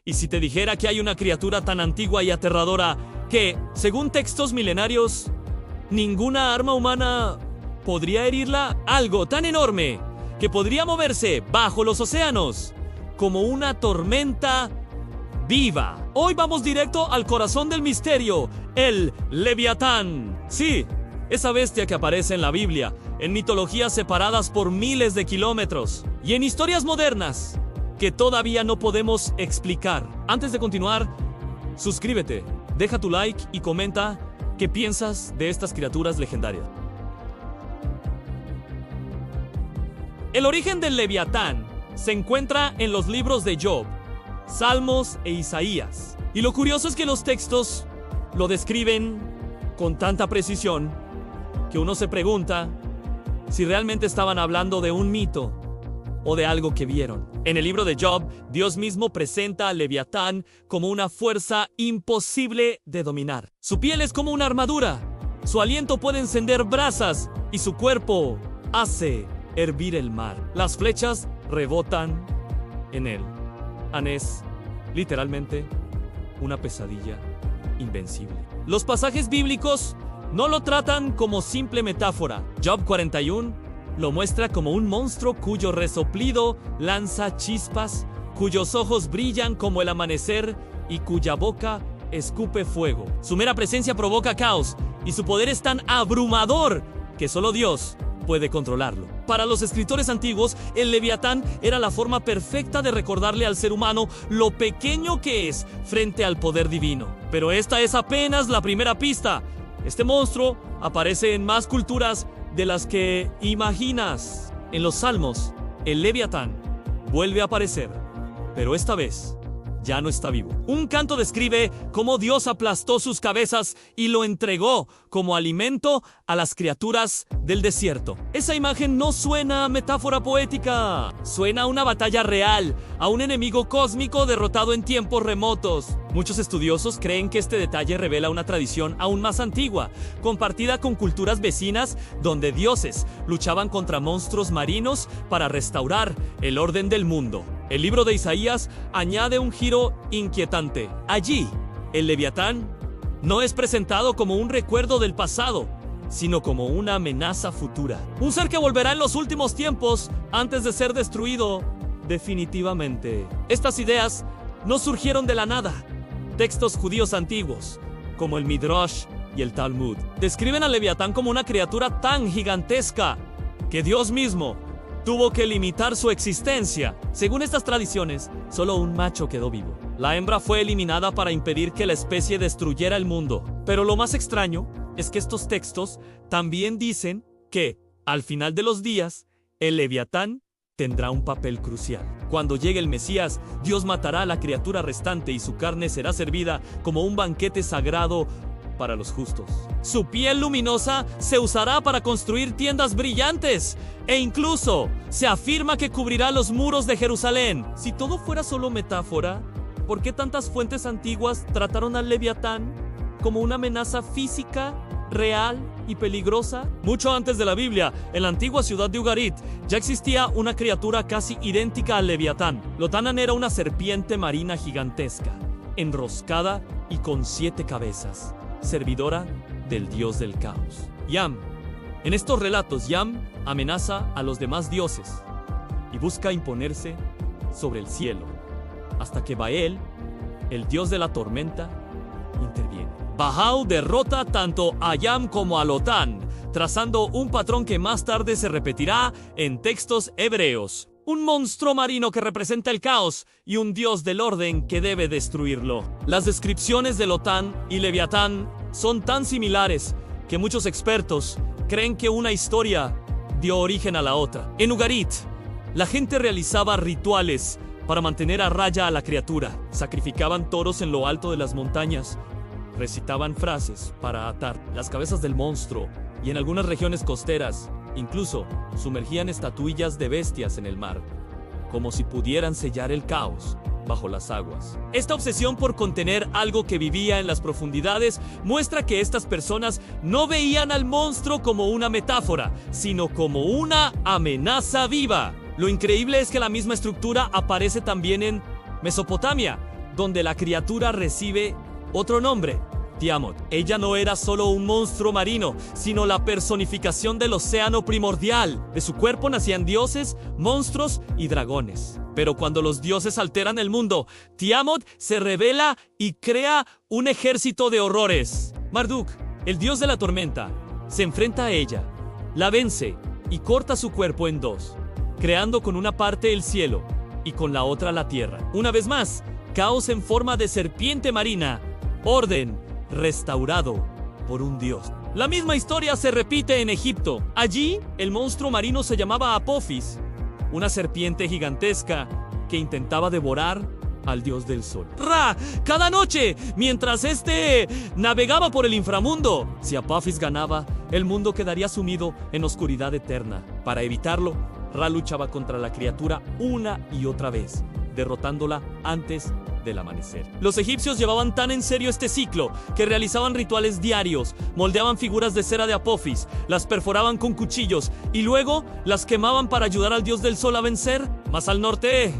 ¿Y si te dijera que hay una criatura tan antigua y aterradora que, según textos milenarios, ninguna arma humana podría herirla? Algo tan enorme que podría moverse bajo los océanos como una tormenta viva. Hoy vamos directo al corazón del misterio, el Leviatán. Sí, esa bestia que aparece en la Biblia, en mitologías separadas por miles de kilómetros y en historias modernas que todavía no podemos explicar. Antes de continuar, suscríbete, deja tu like y comenta qué piensas de estas criaturas legendarias. El origen del Leviatán se encuentra en los libros de Job, Salmos e Isaías. Y lo curioso es que los textos lo describen con tanta precisión que uno se pregunta si realmente estaban hablando de un mito o de algo que vieron. En el libro de Job, Dios mismo presenta al Leviatán como una fuerza imposible de dominar. Su piel es como una armadura, su aliento puede encender brasas y su cuerpo hace hervir el mar. Las flechas rebotan en él. Es, literalmente, una pesadilla invencible. Los pasajes bíblicos no lo tratan como simple metáfora. Job 41 lo muestra como un monstruo cuyo resoplido lanza chispas, cuyos ojos brillan como el amanecer y cuya boca escupe fuego. Su mera presencia provoca caos y su poder es tan abrumador que solo Dios puede controlarlo. Para los escritores antiguos, el Leviatán era la forma perfecta de recordarle al ser humano lo pequeño que es frente al poder divino. Pero esta es apenas la primera pista. Este monstruo aparece en más culturas de las que imaginas. En los Salmos, el Leviatán vuelve a aparecer, pero esta vez ya no está vivo. Un canto describe cómo Dios aplastó sus cabezas y lo entregó como alimento a las criaturas del desierto. Esa imagen no suena a metáfora poética, suena a una batalla real, a un enemigo cósmico derrotado en tiempos remotos. Muchos estudiosos creen que este detalle revela una tradición aún más antigua, compartida con culturas vecinas donde dioses luchaban contra monstruos marinos para restaurar el orden del mundo. El libro de Isaías añade un giro inquietante. Allí, el Leviatán no es presentado como un recuerdo del pasado, sino como una amenaza futura. Un ser que volverá en los últimos tiempos antes de ser destruido definitivamente. Estas ideas no surgieron de la nada. Textos judíos antiguos, como el Midrash y el Talmud, describen al Leviatán como una criatura tan gigantesca que Dios mismo tuvo que limitar su existencia. Según estas tradiciones, solo un macho quedó vivo. La hembra fue eliminada para impedir que la especie destruyera el mundo. Pero lo más extraño es que estos textos también dicen que, al final de los días, el Leviatán tendrá un papel crucial. Cuando llegue el Mesías, Dios matará a la criatura restante y su carne será servida como un banquete sagrado para los justos. Su piel luminosa se usará para construir tiendas brillantes e incluso se afirma que cubrirá los muros de Jerusalén. Si todo fuera solo metáfora, ¿por qué tantas fuentes antiguas trataron al Leviatán como una amenaza física, real y peligrosa? Mucho antes de la Biblia, en la antigua ciudad de Ugarit, ya existía una criatura casi idéntica al Leviatán. Lotanan era una serpiente marina gigantesca, enroscada y con 7 cabezas, servidora del dios del caos, Yam. En estos relatos, Yam amenaza a los demás dioses y busca imponerse sobre el cielo, hasta que Baal, el dios de la tormenta, interviene. Baal derrota tanto a Yam como a Lotán, trazando un patrón que más tarde se repetirá en textos hebreos. Un monstruo marino que representa el caos y un dios del orden que debe destruirlo. Las descripciones de Lotán y Leviatán son tan similares que muchos expertos creen que una historia dio origen a la otra. En Ugarit, la gente realizaba rituales para mantener a raya a la criatura. Sacrificaban toros en lo alto de las montañas, recitaban frases para atar las cabezas del monstruo y en algunas regiones costeras incluso sumergían estatuillas de bestias en el mar, como si pudieran sellar el caos bajo las aguas. Esta obsesión por contener algo que vivía en las profundidades muestra que estas personas no veían al monstruo como una metáfora, sino como una amenaza viva. Lo increíble es que la misma estructura aparece también en Mesopotamia, donde la criatura recibe otro nombre, Tiamat. Ella no era solo un monstruo marino, sino la personificación del océano primordial. De su cuerpo nacían dioses, monstruos y dragones. Pero cuando los dioses alteran el mundo, Tiamat se revela y crea un ejército de horrores. Marduk, el dios de la tormenta, se enfrenta a ella, la vence y corta su cuerpo en dos, creando con una parte el cielo y con la otra la tierra. Una vez más, caos en forma de serpiente marina, orden restaurado por un dios. La misma historia se repite en Egipto. Allí, el monstruo marino se llamaba Apophis, una serpiente gigantesca que intentaba devorar al dios del sol. Ra, cada noche, mientras este navegaba por el inframundo, si Apophis ganaba, el mundo quedaría sumido en oscuridad eterna. Para evitarlo, Ra luchaba contra la criatura una y otra vez, derrotándola antes del amanecer. Los egipcios llevaban tan en serio este ciclo que realizaban rituales diarios, moldeaban figuras de cera de Apophis, las perforaban con cuchillos y luego las quemaban para ayudar al dios del sol a vencer. Más al norte,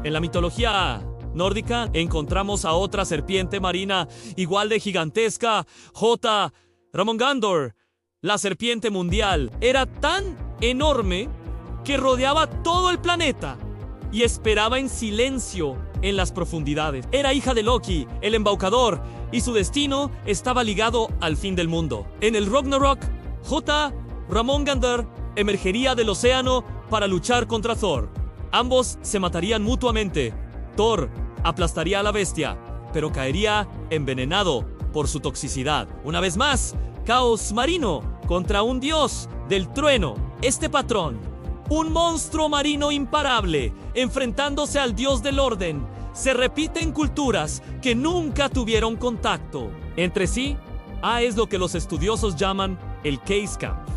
en la mitología nórdica, encontramos a otra serpiente marina igual de gigantesca, Jota, Ramongandor. La serpiente mundial era tan enorme que rodeaba todo el planeta y esperaba en silencio en las profundidades. Era hija de Loki, el embaucador, y su destino estaba ligado al fin del mundo. En el Ragnarok, Jota Ramongandr emergería del océano para luchar contra Thor. Ambos se matarían mutuamente. Thor aplastaría a la bestia, pero caería envenenado por su toxicidad. Una vez más, caos marino contra un dios del trueno. Este patrón, un monstruo marino imparable, enfrentándose al dios del orden, se repite en culturas que nunca tuvieron contacto entre sí. Es lo que los estudiosos llaman el Kampf,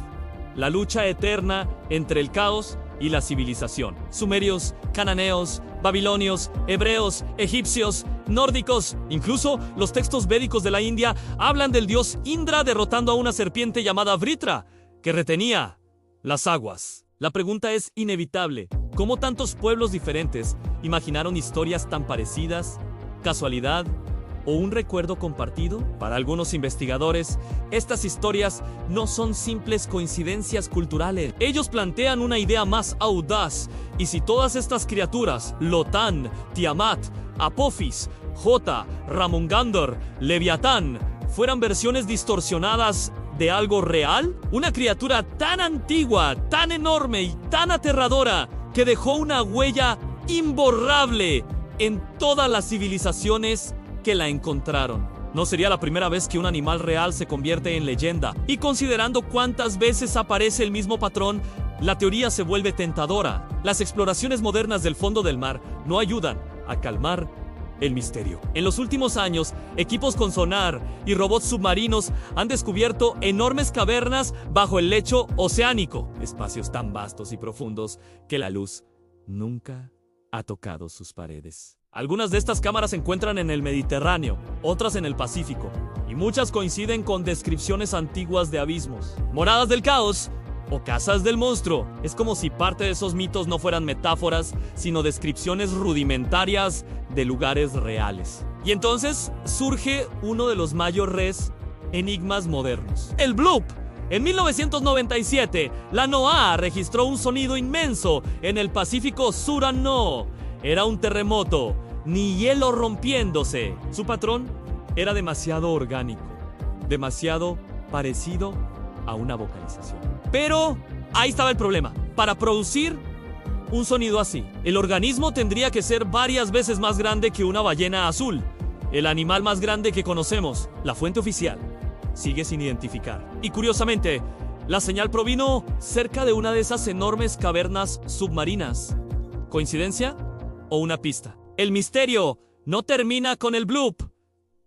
la lucha eterna entre el caos y la civilización. Sumerios, cananeos, babilonios, hebreos, egipcios, nórdicos, incluso los textos védicos de la India hablan del dios Indra derrotando a una serpiente llamada Vritra, que retenía las aguas. La pregunta es inevitable: ¿cómo tantos pueblos diferentes imaginaron historias tan parecidas? ¿Casualidad o un recuerdo compartido? Para algunos investigadores, estas historias no son simples coincidencias culturales. Ellos plantean una idea más audaz. ¿Y si todas estas criaturas, Lotan, Tiamat, Apophis, Jota, Ramongandr, Leviatán, fueran versiones distorsionadas de algo real? Una criatura tan antigua, tan enorme y tan aterradora que dejó una huella imborrable en todas las civilizaciones que la encontraron. No sería la primera vez que un animal real se convierte en leyenda, y considerando cuántas veces aparece el mismo patrón, la teoría se vuelve tentadora. Las exploraciones modernas del fondo del mar no ayudan a calmar el misterio. En los últimos años, equipos con sonar y robots submarinos han descubierto enormes cavernas bajo el lecho oceánico, espacios tan vastos y profundos que la luz nunca ha tocado sus paredes. Algunas de estas cámaras se encuentran en el Mediterráneo, otras en el Pacífico, y muchas coinciden con descripciones antiguas de abismos, moradas del caos o casas del monstruo. Es como si parte de esos mitos no fueran metáforas, sino descripciones rudimentarias de lugares reales. Y entonces surge uno de los mayores enigmas modernos: el bloop. En 1997, la NOAA registró un sonido inmenso en el Pacífico Surano. Era un terremoto, ni hielo rompiéndose. Su patrón era demasiado orgánico, demasiado parecido a una vocalización. Pero ahí estaba el problema. Para producir un sonido así, el organismo tendría que ser varias veces más grande que una ballena azul, el animal más grande que conocemos. La fuente oficial sigue sin identificar. Y curiosamente, la señal provino cerca de una de esas enormes cavernas submarinas. ¿Coincidencia o una pista? El misterio no termina con el bloop.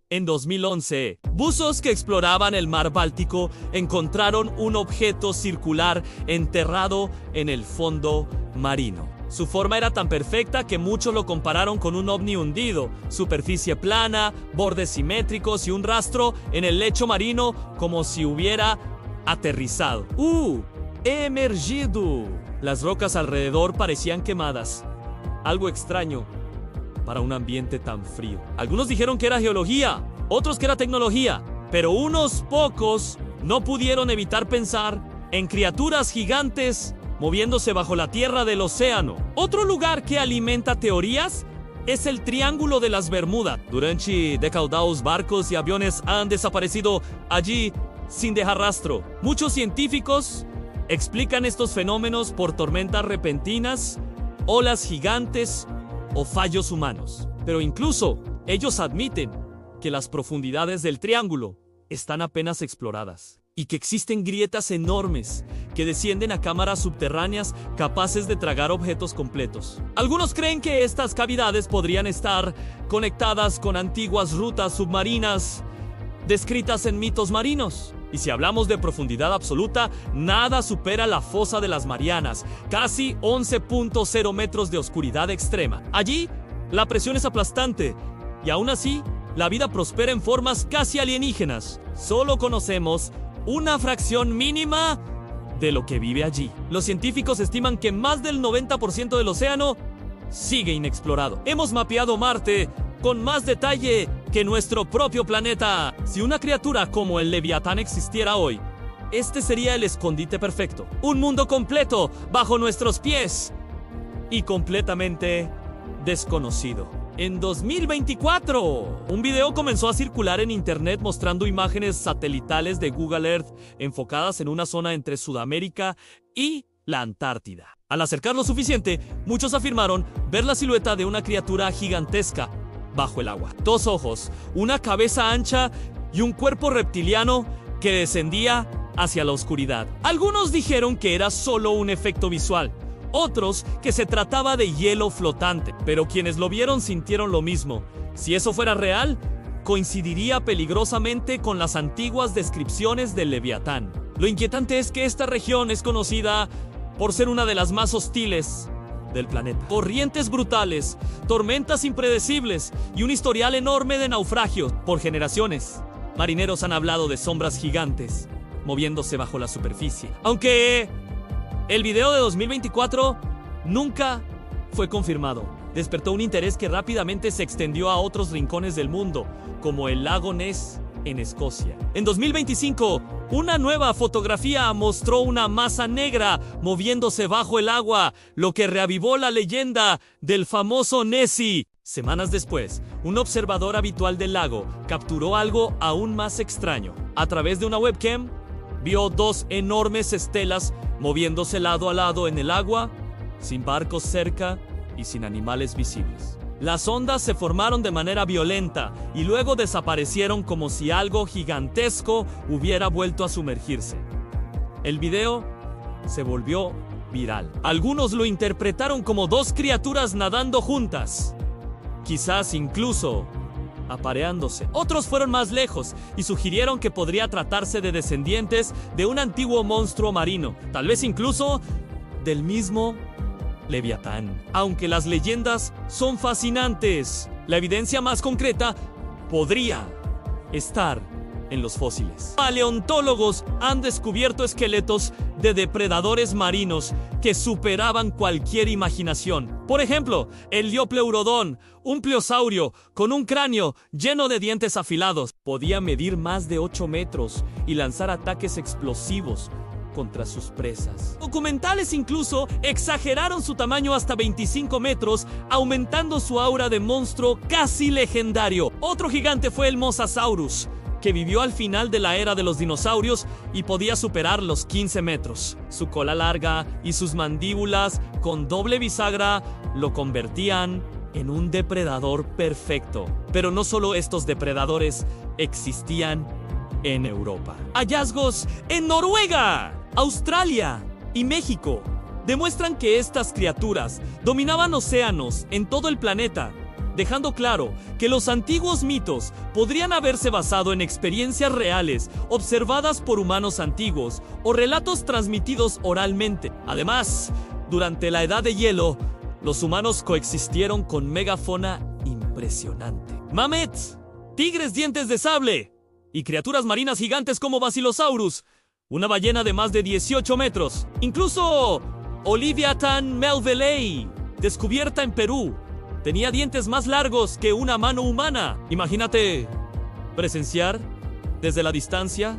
En 2011, buzos que exploraban el mar Báltico encontraron un objeto circular enterrado en el fondo marino. Su forma era tan perfecta que muchos lo compararon con un ovni hundido: superficie plana, bordes simétricos y un rastro en el lecho marino como si hubiera aterrizado. Emergido. Las rocas alrededor parecían quemadas. Algo extraño para un ambiente tan frío. Algunos dijeron que era geología, otros que era tecnología, pero unos pocos no pudieron evitar pensar en criaturas gigantes moviéndose bajo la tierra del océano. Otro lugar que alimenta teorías es el Triángulo de las Bermudas. Durante décadas, barcos y aviones han desaparecido allí sin dejar rastro. Muchos científicos explican estos fenómenos por tormentas repentinas, olas gigantes o fallos humanos. Pero incluso ellos admiten que las profundidades del triángulo están apenas exploradas y que existen grietas enormes que descienden a cámaras subterráneas capaces de tragar objetos completos. Algunos creen que estas cavidades podrían estar conectadas con antiguas rutas submarinas descritas en mitos marinos. Y si hablamos de profundidad absoluta, nada supera la fosa de las Marianas, casi 11.0 metros de oscuridad extrema. Allí, la presión es aplastante y aún así, la vida prospera en formas casi alienígenas. Solo conocemos una fracción mínima de lo que vive allí. Los científicos estiman que más del 90% del océano sigue inexplorado. Hemos mapeado Marte con más detalle que nuestro propio planeta. Si una criatura como el Leviatán existiera hoy, este sería el escondite perfecto. Un mundo completo bajo nuestros pies y completamente desconocido. En 2024, un video comenzó a circular en internet mostrando imágenes satelitales de Google Earth enfocadas en una zona entre Sudamérica y la Antártida. Al acercar lo suficiente, muchos afirmaron ver la silueta de una criatura gigantesca bajo el agua. 2 ojos, una cabeza ancha y un cuerpo reptiliano que descendía hacia la oscuridad. Algunos dijeron que era solo un efecto visual, otros que se trataba de hielo flotante, pero quienes lo vieron sintieron lo mismo. Si eso fuera real, coincidiría peligrosamente con las antiguas descripciones del Leviatán. Lo inquietante es que esta región es conocida por ser una de las más hostiles del planeta. Corrientes brutales, tormentas impredecibles y un historial enorme de naufragios. Por generaciones, marineros han hablado de sombras gigantes moviéndose bajo la superficie. Aunque el video de 2024 nunca fue confirmado, despertó un interés que rápidamente se extendió a otros rincones del mundo, como el lago Ness en Escocia. En 2025, una nueva fotografía mostró una masa negra moviéndose bajo el agua, lo que reavivó la leyenda del famoso Nessie. Semanas después, un observador habitual del lago capturó algo aún más extraño. A través de una webcam, vio 2 enormes estelas moviéndose lado a lado en el agua, sin barcos cerca y sin animales visibles. Las ondas se formaron de manera violenta y luego desaparecieron como si algo gigantesco hubiera vuelto a sumergirse. El video se volvió viral. Algunos lo interpretaron como 2 criaturas nadando juntas, quizás incluso apareándose. Otros fueron más lejos y sugirieron que podría tratarse de descendientes de un antiguo monstruo marino, tal vez incluso del mismo Leviatán. Aunque las leyendas son fascinantes, la evidencia más concreta podría estar en los fósiles. Paleontólogos han descubierto esqueletos de depredadores marinos que superaban cualquier imaginación. Por ejemplo, el Diopleurodon, un pleosaurio con un cráneo lleno de dientes afilados, podía medir más de 8 metros y lanzar ataques explosivos contra sus presas. Documentales incluso exageraron su tamaño hasta 25 metros, aumentando su aura de monstruo casi legendario. Otro gigante fue el Mosasaurus, que vivió al final de la era de los dinosaurios y podía superar los 15 metros. Su cola larga y sus mandíbulas con doble bisagra lo convertían en un depredador perfecto. Pero no solo estos depredadores existían en Europa. Hallazgos en Noruega, Australia y México demuestran que estas criaturas dominaban océanos en todo el planeta, dejando claro que los antiguos mitos podrían haberse basado en experiencias reales observadas por humanos antiguos o relatos transmitidos oralmente. Además, durante la Edad de Hielo, los humanos coexistieron con megafauna impresionante. Mamets, tigres dientes de sable y criaturas marinas gigantes como Basilosaurus, una ballena de más de 18 metros. Incluso Oliviatan melvillei, descubierta en Perú, Tenía dientes más largos que una mano humana. Imagínate presenciar desde la distancia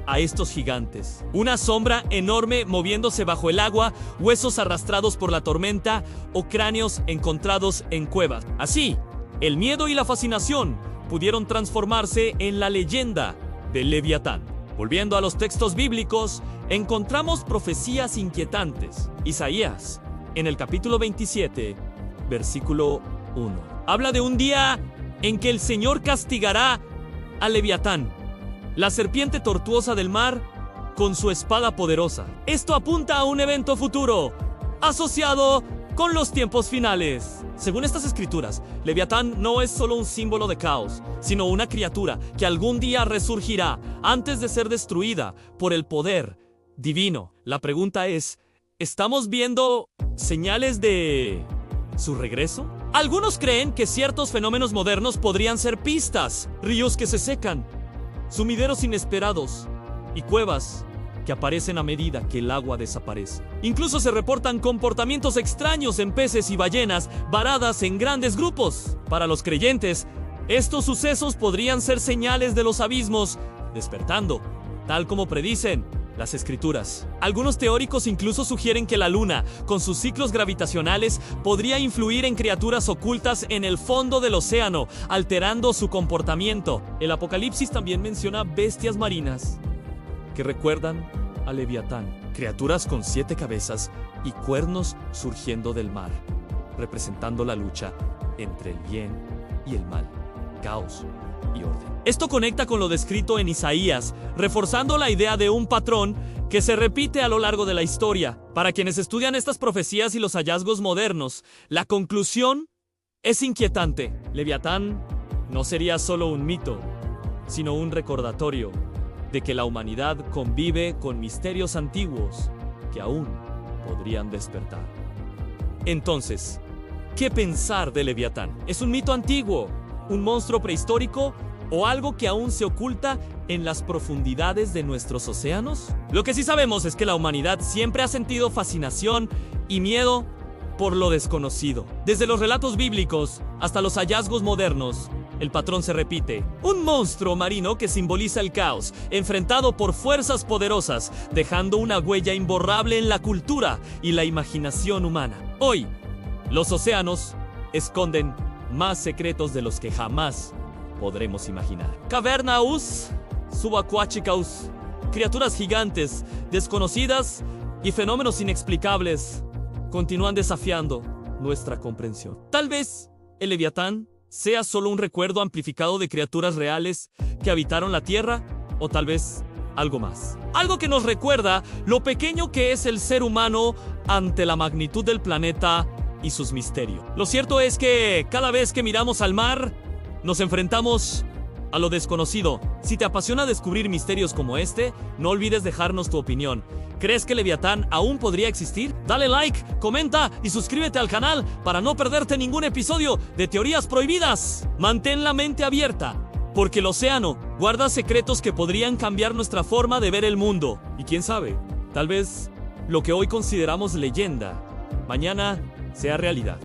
a estos gigantes. Una sombra enorme moviéndose bajo el agua, huesos arrastrados por la tormenta o cráneos encontrados en cuevas. Así, el miedo y la fascinación pudieron transformarse en la leyenda del Leviatán. Volviendo a los textos bíblicos, encontramos profecías inquietantes. Isaías, en el capítulo 27, versículo 1, habla de un día en que el Señor castigará al Leviatán, la serpiente tortuosa del mar, con su espada poderosa. Esto apunta a un evento futuro, asociado con los tiempos finales. Según estas escrituras, Leviatán no es solo un símbolo de caos, sino una criatura que algún día resurgirá antes de ser destruida por el poder divino. La pregunta es, ¿estamos viendo señales de su regreso? Algunos creen que ciertos fenómenos modernos podrían ser pistas: ríos que se secan, sumideros inesperados y cuevas que aparecen a medida que el agua desaparece. Incluso se reportan comportamientos extraños en peces y ballenas varadas en grandes grupos. Para los creyentes, estos sucesos podrían ser señales de los abismos despertando, tal como predicen las escrituras. Algunos teóricos incluso sugieren que la luna, con sus ciclos gravitacionales, podría influir en criaturas ocultas en el fondo del océano, alterando su comportamiento. El Apocalipsis también menciona bestias marinas que recuerdan a Leviatán, criaturas con 7 cabezas y cuernos surgiendo del mar, representando la lucha entre el bien y el mal, caos y orden. Esto conecta con lo descrito en Isaías, reforzando la idea de un patrón que se repite a lo largo de la historia. Para quienes estudian estas profecías y los hallazgos modernos, la conclusión es inquietante. Leviatán no sería solo un mito, sino un recordatorio de que la humanidad convive con misterios antiguos que aún podrían despertar. Entonces, ¿qué pensar de Leviatán? ¿Es un mito antiguo, un monstruo prehistórico o algo que aún se oculta en las profundidades de nuestros océanos? Lo que sí sabemos es que la humanidad siempre ha sentido fascinación y miedo por lo desconocido. Desde los relatos bíblicos hasta los hallazgos modernos, el patrón se repite: un monstruo marino que simboliza el caos, enfrentado por fuerzas poderosas, dejando una huella imborrable en la cultura y la imaginación humana. Hoy, los océanos esconden más secretos de los que jamás podremos imaginar. Cavernaus subaquáticos, criaturas gigantes, desconocidas y fenómenos inexplicables continúan desafiando nuestra comprensión. Tal vez el Leviatán sea solo un recuerdo amplificado de criaturas reales que habitaron la Tierra, o tal vez algo más. Algo que nos recuerda lo pequeño que es el ser humano ante la magnitud del planeta y sus misterios. Lo cierto es que cada vez que miramos al mar, nos enfrentamos a lo desconocido. Si te apasiona descubrir misterios como este, no olvides dejarnos tu opinión. ¿Crees que Leviatán aún podría existir? Dale like, comenta y suscríbete al canal para no perderte ningún episodio de Teorías Prohibidas. Mantén la mente abierta, porque el océano guarda secretos que podrían cambiar nuestra forma de ver el mundo. Y quién sabe, tal vez lo que hoy consideramos leyenda, mañana sea realidad.